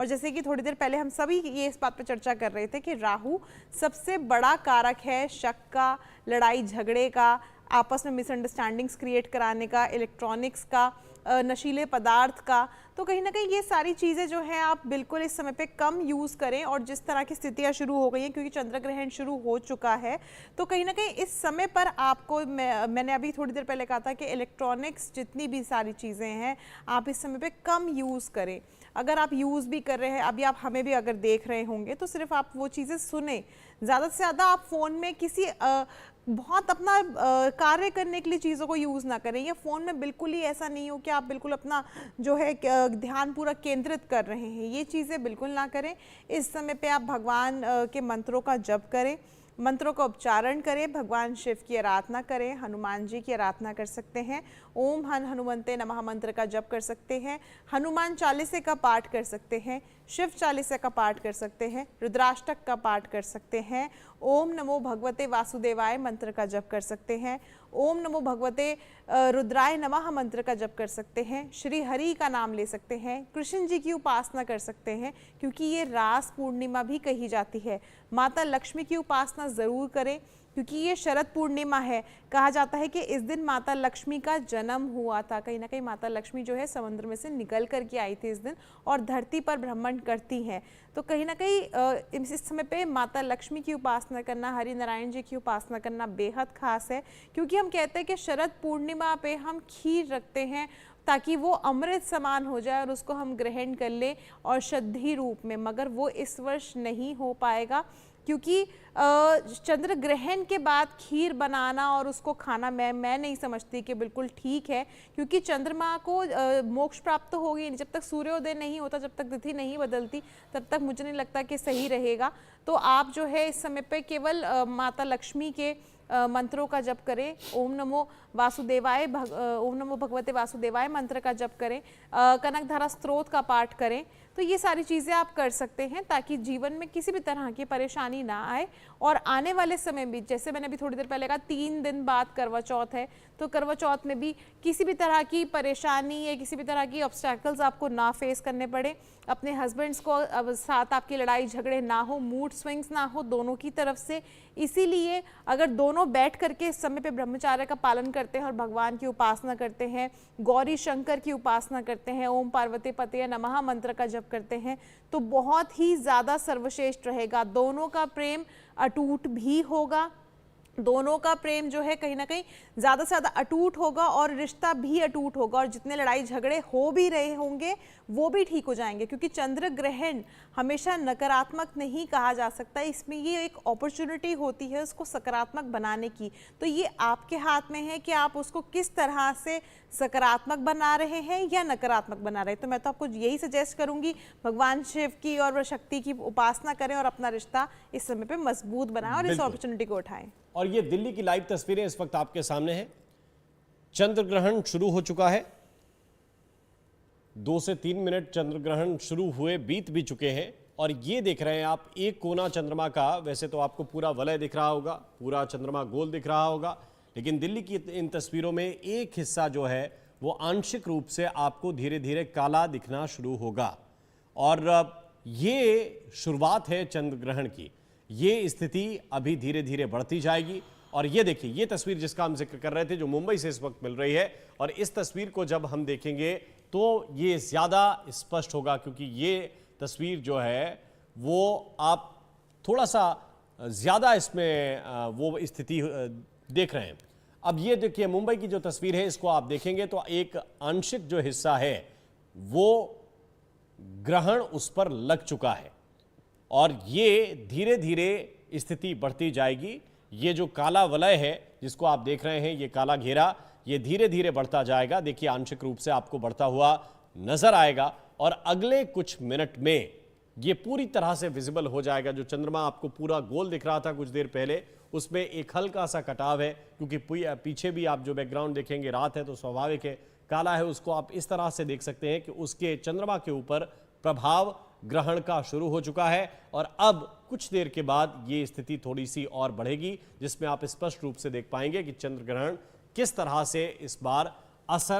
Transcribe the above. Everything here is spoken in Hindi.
और जैसे कि थोड़ी देर पहले हम सभी ये इस बात पर चर्चा कर रहे थे कि राहु सबसे बड़ा कारक है शक का, लड़ाई झगड़े का, आपस में मिसअंडरस्टैंडिंग्स क्रिएट कराने का, इलेक्ट्रॉनिक्स का, नशीले पदार्थ का। तो कहीं ना कहीं ये सारी चीज़ें जो हैं आप बिल्कुल इस समय पे कम यूज़ करें। और जिस तरह की स्थितियां शुरू हो गई हैं, क्योंकि चंद्र ग्रहण शुरू हो चुका है, तो कहीं ना कहीं इस समय पर आपको मैंने अभी थोड़ी देर पहले कहा था कि इलेक्ट्रॉनिक्स जितनी भी सारी चीज़ें हैं आप इस समय पे कम यूज़ करें। अगर आप यूज़ भी कर रहे हैं, अभी आप हमें भी अगर देख रहे होंगे, तो सिर्फ आप वो चीज़ें सुने, ज़्यादा से ज़्यादा आप फ़ोन में किसी बहुत अपना कार्य करने के लिए चीज़ों को यूज़ ना करें, या फ़ोन में बिल्कुल ही ऐसा नहीं हो कि आप बिल्कुल अपना जो है ध्यान पूरा केंद्रित कर रहे हैं, ये चीज़ें बिल्कुल ना करें। इस समय पे आप भगवान के मंत्रों का जप करें, मंत्रों का उच्चारण करें, भगवान शिव की आराधना करें, हनुमान जी की आराधना कर सकते हैं, ओम हन हनुमंते नमः मंत्र का जप कर सकते हैं, हनुमान चालीसे का पाठ कर सकते हैं, शिव चालीसा का पाठ कर सकते हैं, रुद्राष्टक का पाठ कर सकते हैं, ओम नमो भगवते वासुदेवाय मंत्र का जप कर सकते हैं, ओम नमो भगवते रुद्राय नमः मंत्र का जप कर सकते हैं, श्री हरि का नाम ले सकते हैं, कृष्ण जी की उपासना कर सकते हैं, क्योंकि ये रास पूर्णिमा भी कही जाती है। माता लक्ष्मी की उपासना ज़रूर करें, क्योंकि ये शरद पूर्णिमा है। कहा जाता है कि इस दिन माता लक्ष्मी का जन्म हुआ था। कहीं ना कहीं माता लक्ष्मी जो है समुद्र में से निकल करके आई थी इस दिन, और धरती पर भ्रमण करती हैं। तो कहीं ना कहीं इस समय पे माता लक्ष्मी की उपासना करना, हरि नारायण जी की उपासना करना बेहद खास है, क्योंकि हम कहते हैं कि शरद पूर्णिमा पे हम खीर रखते हैं ताकि वो अमृत समान हो जाए और उसको हम ग्रहण कर लें और शुद्धि रूप में। मगर वो इस वर्ष नहीं हो पाएगा, क्योंकि चंद्र ग्रहण के बाद खीर बनाना और उसको खाना मैं नहीं समझती कि बिल्कुल ठीक है, क्योंकि चंद्रमा को मोक्ष प्राप्त होगी नहीं। जब तक सूर्योदय नहीं होता, जब तक तिथि नहीं बदलती, तब तक मुझे नहीं लगता कि सही रहेगा। तो आप जो है इस समय पे केवल माता लक्ष्मी के मंत्रों का जप करें, ओम नमो वासुदेवाय ओम नमो भगवते वासुदेवाय मंत्र का जप करें, कनकधारा स्तोत्र का पाठ करें। तो ये सारी चीज़ें आप कर सकते हैं ताकि जीवन में किसी भी तरह की परेशानी ना आए। और आने वाले समय में, जैसे मैंने अभी थोड़ी देर पहले कहा, 3 दिन बाद करवा चौथ है, तो करवा चौथ में भी किसी भी तरह की परेशानी या किसी भी तरह की ऑब्स्टैकल्स आपको ना फेस करने पड़े। अपने हस्बैंड्स को साथ आपकी लड़ाई झगड़े ना हो, मूड स्विंग्स ना हो दोनों की तरफ से। इसीलिए अगर दोनों बैठ करके इस समय पे ब्रह्मचर्य का पालन करते हैं और भगवान की उपासना करते हैं, गौरी शंकर की उपासना करते हैं, ओम पार्वती पतये नमः मंत्र का जप करते हैं, तो बहुत ही ज़्यादा सर्वश्रेष्ठ रहेगा। दोनों का प्रेम अटूट भी होगा, दोनों का प्रेम जो है कहीं ना कहीं ज़्यादा से ज़्यादा अटूट होगा और रिश्ता भी अटूट होगा। और जितने लड़ाई झगड़े हो भी रहे होंगे वो भी ठीक हो जाएंगे, क्योंकि चंद्र ग्रहण हमेशा नकारात्मक नहीं कहा जा सकता। इसमें ये एक अपॉर्चुनिटी होती है उसको सकारात्मक बनाने की। तो ये आपके हाथ में है कि आप उसको किस तरह से सकारात्मक बना रहे हैं या नकारात्मक बना रहे हैं। तो मैं तो आपको यही सजेस्ट करूंगी, भगवान शिव की और शक्ति की उपासना करें और अपना रिश्ता इस समय पे मजबूत बनाएं और इस अपॉर्चुनिटी को उठाएं। और ये दिल्ली की लाइव तस्वीरें इस वक्त आपके सामने हैं। चंद्र ग्रहण शुरू हो चुका है, 2 से 3 मिनट चंद्र ग्रहण शुरू हुए बीत भी चुके हैं। और ये देख रहे हैं आप एक कोना चंद्रमा का। वैसे तो आपको पूरा वलय दिख रहा होगा, पूरा चंद्रमा गोल दिख रहा होगा, लेकिन दिल्ली की इन तस्वीरों में एक हिस्सा जो है वो आंशिक रूप से आपको धीरे धीरे काला दिखना शुरू होगा। और ये शुरुआत है चंद्र ग्रहण की। ये स्थिति अभी धीरे धीरे बढ़ती जाएगी। और ये देखिए, ये तस्वीर जिसका हम जिक्र कर रहे थे, जो मुंबई से इस वक्त मिल रही है, और इस तस्वीर को जब हम देखेंगे तो ये ज़्यादा स्पष्ट होगा, क्योंकि ये तस्वीर जो है वो आप थोड़ा सा ज़्यादा इसमें वो स्थिति देख रहे हैं। अब ये देखिए, मुंबई की जो तस्वीर है इसको आप देखेंगे तो एक आंशिक जो हिस्सा है वो ग्रहण उस पर लग चुका है, और ये धीरे धीरे स्थिति बढ़ती जाएगी। ये जो काला वलय है जिसको आप देख रहे हैं, ये काला घेरा, ये धीरे धीरे बढ़ता जाएगा। देखिए, आंशिक रूप से आपको बढ़ता हुआ नजर आएगा, और अगले कुछ मिनट में ये पूरी तरह से विजिबल हो जाएगा। जो चंद्रमा आपको पूरा गोल दिख रहा था कुछ देर पहले, उसमें एक हल्का सा कटाव है, क्योंकि पीछे भी आप जो बैकग्राउंड देखेंगे, रात है तो स्वाभाविक है काला है। उसको आप इस तरह से देख सकते हैं कि उसके चंद्रमा के ऊपर प्रभाव ग्रहण का शुरू हो चुका है। और अब कुछ देर के बाद ये स्थिति थोड़ी सी और बढ़ेगी, जिसमें आप स्पष्ट रूप से देख पाएंगे कि चंद्र ग्रहण किस तरह से इस बार असर